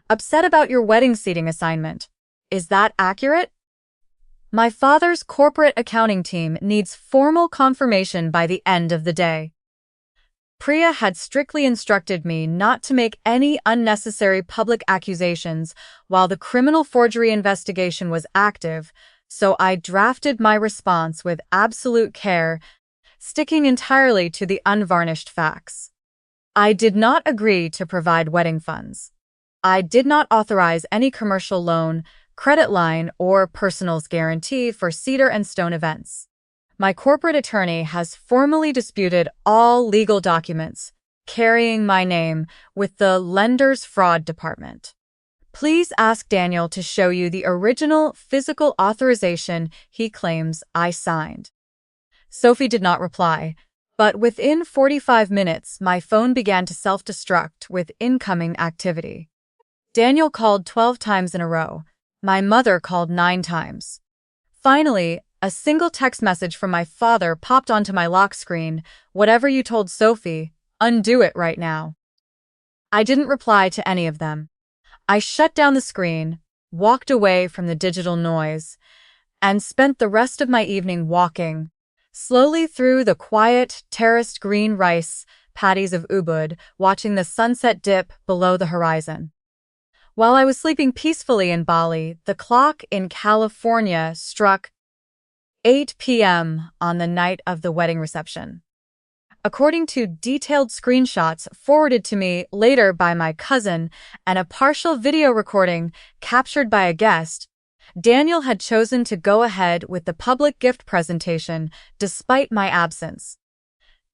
upset about your wedding seating assignment. Is that accurate? My father's corporate accounting team needs formal confirmation by the end of the day." Priya had strictly instructed me not to make any unnecessary public accusations while the criminal forgery investigation was active, so I drafted my response with absolute care, sticking entirely to the unvarnished facts. I did not agree to provide wedding funds. I did not authorize any commercial loan, credit line, or personals guarantee for cedar and stone events. My corporate attorney has formally disputed all legal documents carrying my name with the lender's fraud department. Please ask Daniel to show you the original physical authorization he claims I signed. Sophie did not reply, but within 45 minutes, my phone began to self-destruct with incoming activity. Daniel called 12 times in a row. My mother called 9 times. Finally, a single text message from my father popped onto my lock screen. "Whatever you told Sophie, undo it right now." I didn't reply to any of them. I shut down the screen, walked away from the digital noise, and spent the rest of my evening walking slowly through the quiet, terraced green rice paddies of Ubud, watching the sunset dip below the horizon. While I was sleeping peacefully in Bali, the clock in California struck 8 p.m. on the night of the wedding reception. According to detailed screenshots forwarded to me later by my cousin and a partial video recording captured by a guest, Daniel had chosen to go ahead with the public gift presentation despite my absence.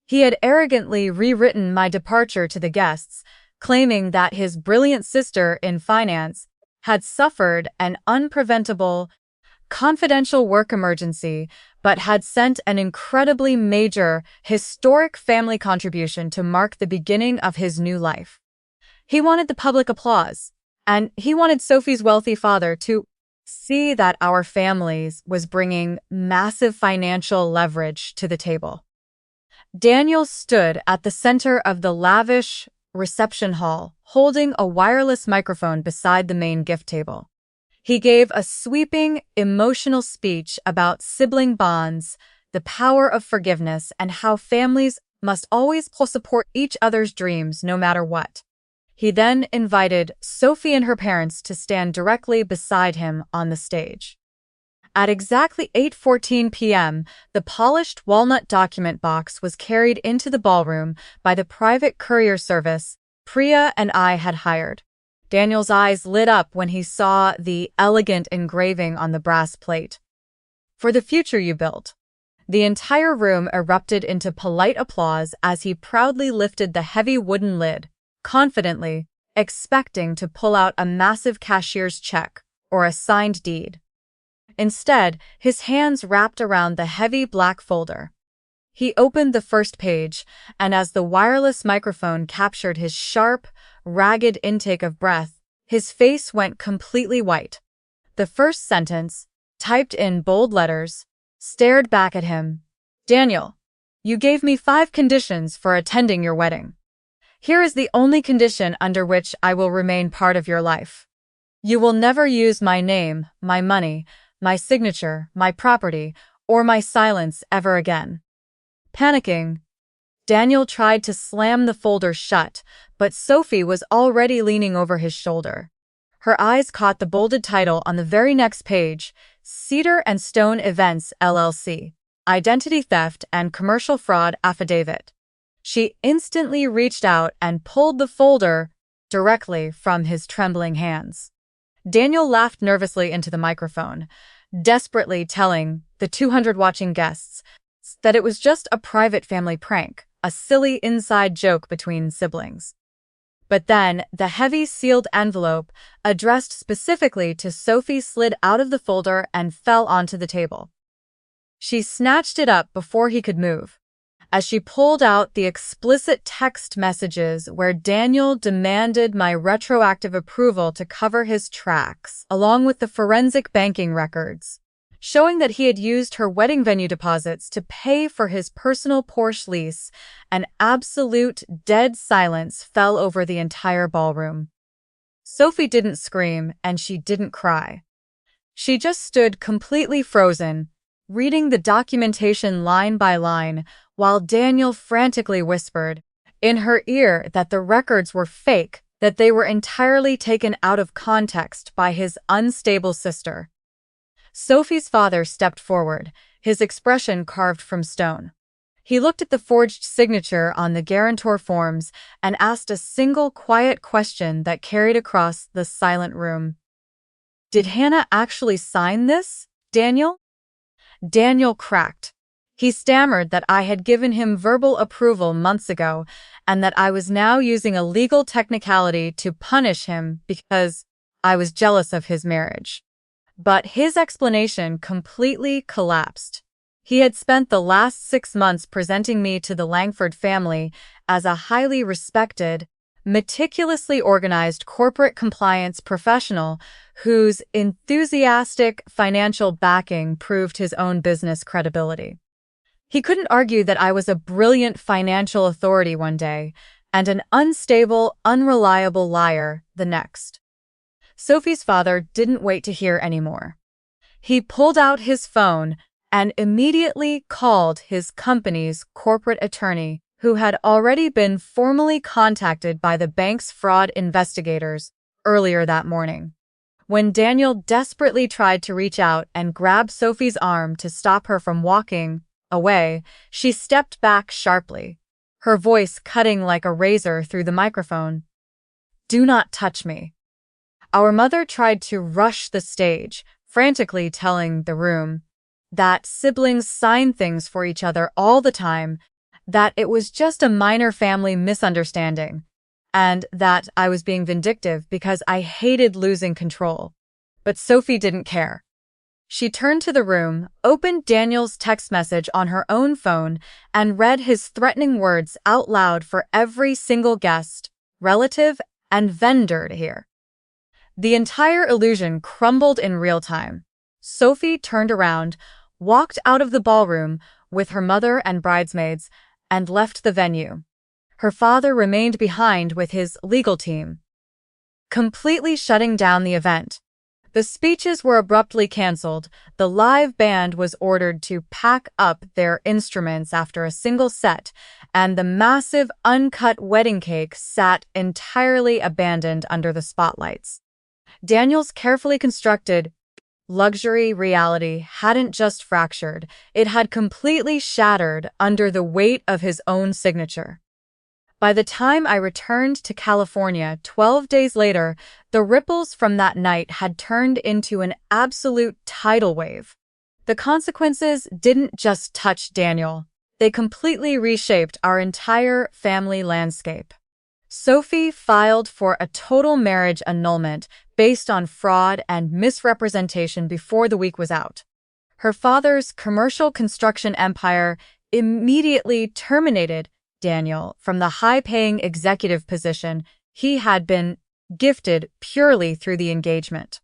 He had arrogantly rewritten my departure to the guests, claiming that his brilliant sister in finance had suffered an unpreventable confidential work emergency, but had sent an incredibly major, historic family contribution to mark the beginning of his new life. He wanted the public applause, and he wanted Sophie's wealthy father to see that our families was bringing massive financial leverage to the table. Daniel stood at the center of the lavish reception hall, holding a wireless microphone beside the main gift table. He gave a sweeping, emotional speech about sibling bonds, the power of forgiveness, and how families must always support each other's dreams no matter what. He then invited Sophie and her parents to stand directly beside him on the stage. At exactly 8:14 p.m., the polished walnut document box was carried into the ballroom by the private courier service Priya and I had hired. Daniel's eyes lit up when he saw the elegant engraving on the brass plate. "For the future you built." The entire room erupted into polite applause as he proudly lifted the heavy wooden lid, confidently, expecting to pull out a massive cashier's check or a signed deed. Instead, his hands wrapped around the heavy black folder. He opened the first page, and as the wireless microphone captured his sharp, ragged intake of breath, his face went completely white. The first sentence, typed in bold letters, stared back at him. "Daniel, you gave me 5 conditions for attending your wedding. Here is the only condition under which I will remain part of your life. You will never use my name, my money, my signature, my property, or my silence ever again." Panicking, Daniel tried to slam the folder shut, but Sophie was already leaning over his shoulder. Her eyes caught the bolded title on the very next page, Cedar and Stone Events LLC, Identity Theft and Commercial Fraud Affidavit. She instantly reached out and pulled the folder directly from his trembling hands. Daniel laughed nervously into the microphone, desperately telling the 200 watching guests that it was just a private family prank, a silly inside joke between siblings. But then, the heavy sealed envelope, addressed specifically to Sophie, slid out of the folder and fell onto the table. She snatched it up before he could move. As she pulled out the explicit text messages where Daniel demanded my retroactive approval to cover his tracks, along with the forensic banking records, showing that he had used her wedding venue deposits to pay for his personal Porsche lease, an absolute dead silence fell over the entire ballroom. Sophie didn't scream and she didn't cry. She just stood completely frozen, reading the documentation line by line, while Daniel frantically whispered in her ear that the records were fake, that they were entirely taken out of context by his unstable sister. Sophie's father stepped forward, his expression carved from stone. He looked at the forged signature on the guarantor forms and asked a single quiet question that carried across the silent room. "Did Hannah actually sign this, Daniel?" Daniel cracked. He stammered that I had given him verbal approval months ago and that I was now using a legal technicality to punish him because I was jealous of his marriage. But his explanation completely collapsed. He had spent the last 6 months presenting me to the Langford family as a highly respected, meticulously organized corporate compliance professional whose enthusiastic financial backing proved his own business credibility. He couldn't argue that I was a brilliant financial authority one day and an unstable, unreliable liar the next. Sophie's father didn't wait to hear anymore. He pulled out his phone and immediately called his company's corporate attorney, who had already been formally contacted by the bank's fraud investigators earlier that morning. When Daniel desperately tried to reach out and grab Sophie's arm to stop her from walking away, she stepped back sharply, her voice cutting like a razor through the microphone. "Do not touch me." Our mother tried to rush the stage, frantically telling the room that siblings sign things for each other all the time, that it was just a minor family misunderstanding, and that I was being vindictive because I hated losing control. But Sophie didn't care. She turned to the room, opened Daniel's text message on her own phone, and read his threatening words out loud for every single guest, relative, and vendor to hear. The entire illusion crumbled in real time. Sophie turned around, walked out of the ballroom with her mother and bridesmaids, and left the venue. Her father remained behind with his legal team, completely shutting down the event. The speeches were abruptly canceled. The live band was ordered to pack up their instruments after a single set, and the massive uncut wedding cake sat entirely abandoned under the spotlights. Daniel's carefully constructed luxury reality hadn't just fractured, it had completely shattered under the weight of his own signature. By the time I returned to California 12 days later, the ripples from that night had turned into an absolute tidal wave. The consequences didn't just touch Daniel, they completely reshaped our entire family landscape. Sophie filed for a total marriage annulment based on fraud and misrepresentation before the week was out. Her father's commercial construction empire immediately terminated Daniel from the high-paying executive position he had been gifted purely through the engagement.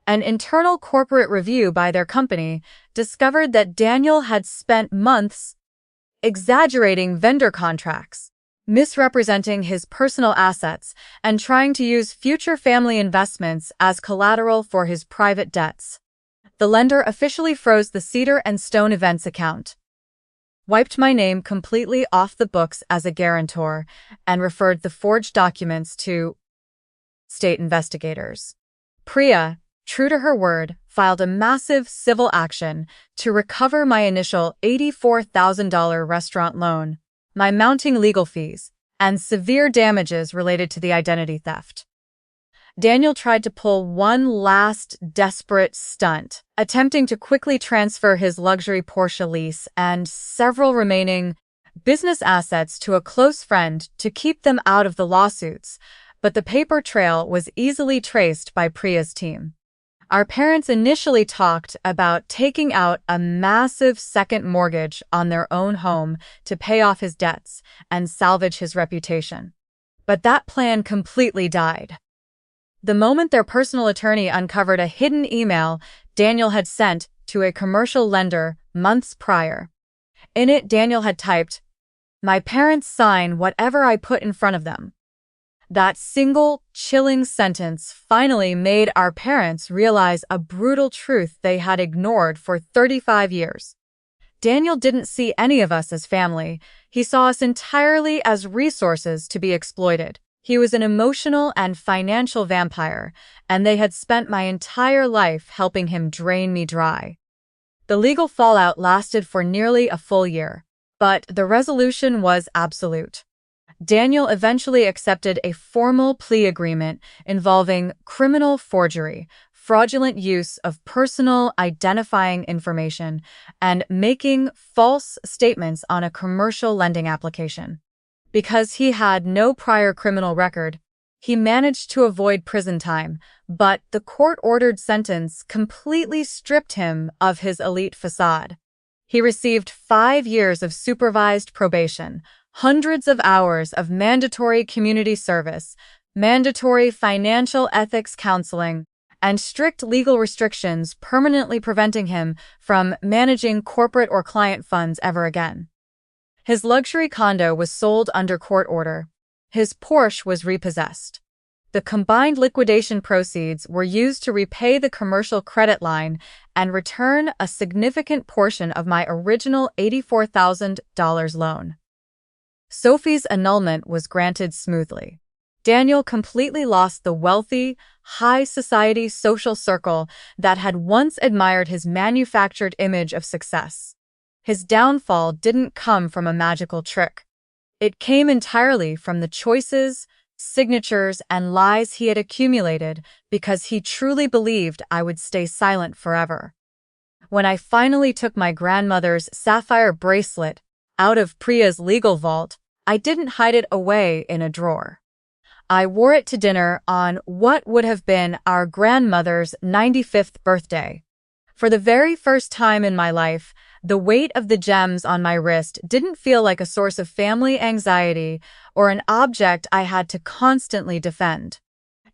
An internal corporate review by their company discovered that Daniel had spent months exaggerating vendor contracts, misrepresenting his personal assets, and trying to use future family investments as collateral for his private debts. The lender officially froze the Cedar and Stone Events account, wiped my name completely off the books as a guarantor, and referred the forged documents to state investigators. Priya, true to her word, filed a massive civil action to recover my initial $84,000 restaurant loan, my mounting legal fees, and severe damages related to the identity theft. Daniel tried to pull one last desperate stunt, attempting to quickly transfer his luxury Porsche lease and several remaining business assets to a close friend to keep them out of the lawsuits, but the paper trail was easily traced by Priya's team. Our parents initially talked about taking out a massive second mortgage on their own home to pay off his debts and salvage his reputation. But that plan completely died the moment their personal attorney uncovered a hidden email Daniel had sent to a commercial lender months prior. In it, Daniel had typed, "My parents sign whatever I put in front of them." That single, chilling sentence finally made our parents realize a brutal truth they had ignored for 35 years. Daniel didn't see any of us as family. He saw us entirely as resources to be exploited. He was an emotional and financial vampire, and they had spent my entire life helping him drain me dry. The legal fallout lasted for nearly a full year, but the resolution was absolute. Daniel eventually accepted a formal plea agreement involving criminal forgery, fraudulent use of personal identifying information, and making false statements on a commercial lending application. Because he had no prior criminal record, he managed to avoid prison time, but the court-ordered sentence completely stripped him of his elite facade. He received 5 years of supervised probation, hundreds of hours of mandatory community service, mandatory financial ethics counseling, and strict legal restrictions permanently preventing him from managing corporate or client funds ever again. His luxury condo was sold under court order. His Porsche was repossessed. The combined liquidation proceeds were used to repay the commercial credit line and return a significant portion of my original $84,000 loan. Sophie's annulment was granted smoothly. Daniel completely lost the wealthy, high-society social circle that had once admired his manufactured image of success. His downfall didn't come from a magical trick. It came entirely from the choices, signatures, and lies he had accumulated because he truly believed I would stay silent forever. When I finally took my grandmother's sapphire bracelet out of Priya's legal vault, I didn't hide it away in a drawer. I wore it to dinner on what would have been our grandmother's 95th birthday. For the very first time in my life, the weight of the gems on my wrist didn't feel like a source of family anxiety or an object I had to constantly defend.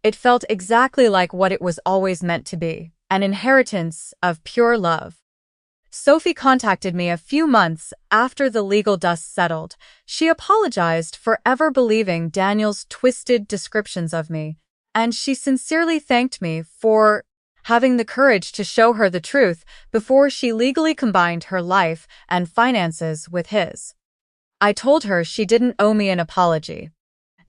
It felt exactly like what it was always meant to be, an inheritance of pure love. Sophie contacted me a few months after the legal dust settled. She apologized for ever believing Daniel's twisted descriptions of me, and she sincerely thanked me for having the courage to show her the truth before she legally combined her life and finances with his. I told her she didn't owe me an apology.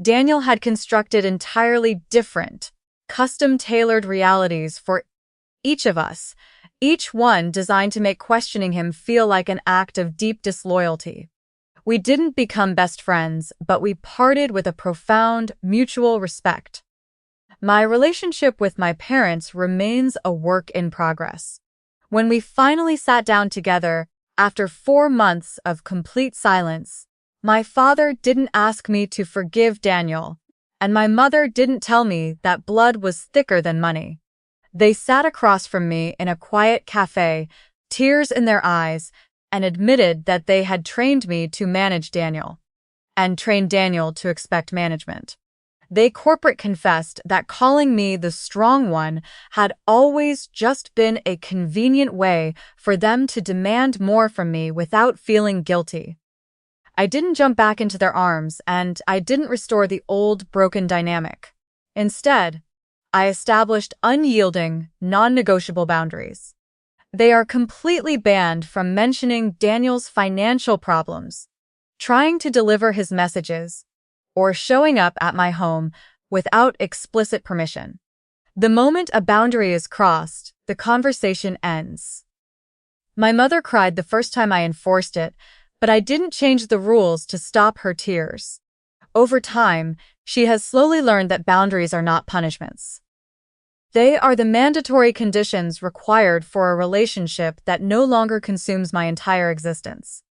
Daniel had constructed entirely different, custom-tailored realities for each of us, each one designed to make questioning him feel like an act of deep disloyalty. We didn't become best friends, but we parted with a profound, mutual respect. My relationship with my parents remains a work in progress. When we finally sat down together, after 4 months of complete silence, my father didn't ask me to forgive Daniel, and my mother didn't tell me that blood was thicker than money. They sat across from me in a quiet cafe, tears in their eyes, and admitted that they had trained me to manage Daniel, and trained Daniel to expect management. They corporate confessed that calling me the strong one had always just been a convenient way for them to demand more from me without feeling guilty. I didn't jump back into their arms, and I didn't restore the old, broken dynamic. Instead, I established unyielding, non-negotiable boundaries. They are completely banned from mentioning Daniel's financial problems, trying to deliver his messages, or showing up at my home without explicit permission. The moment a boundary is crossed, the conversation ends. My mother cried the first time I enforced it, but I didn't change the rules to stop her tears. Over time, she has slowly learned that boundaries are not punishments. They are the mandatory conditions required for a relationship that no longer consumes my entire existence.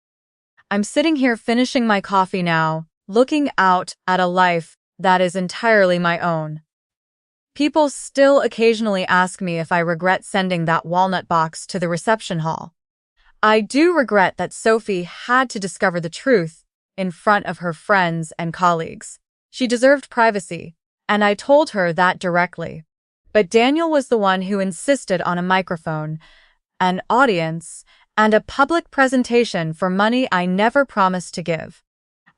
I'm sitting here finishing my coffee now, looking out at a life that is entirely my own. People still occasionally ask me if I regret sending that walnut box to the reception hall. I do regret that Sophie had to discover the truth in front of her friends and colleagues. She deserved privacy, and I told her that directly. But Daniel was the one who insisted on a microphone, an audience, and a public presentation for money I never promised to give.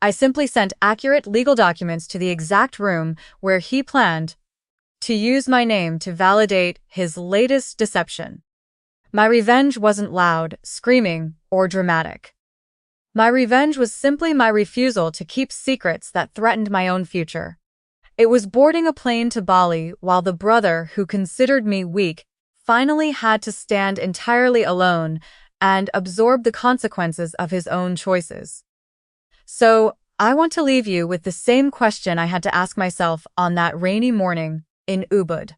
I simply sent accurate legal documents to the exact room where he planned to use my name to validate his latest deception. My revenge wasn't loud, screaming, or dramatic. My revenge was simply my refusal to keep secrets that threatened my own future. It was boarding a plane to Bali while the brother who considered me weak finally had to stand entirely alone and absorb the consequences of his own choices. So, I want to leave you with the same question I had to ask myself on that rainy morning in Ubud.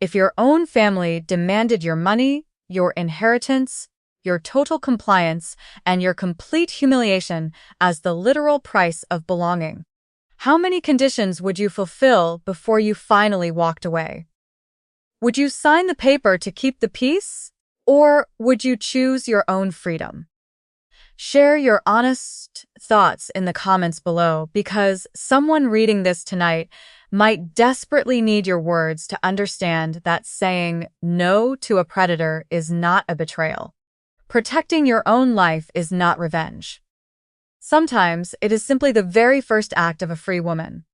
If your own family demanded your money, your inheritance, your total compliance, and your complete humiliation as the literal price of belonging, how many conditions would you fulfill before you finally walked away? Would you sign the paper to keep the peace, or would you choose your own freedom? Share your honest thoughts in the comments below, because someone reading this tonight might desperately need your words to understand that saying no to a predator is not a betrayal. Protecting your own life is not revenge. Sometimes it is simply the very first act of a free woman.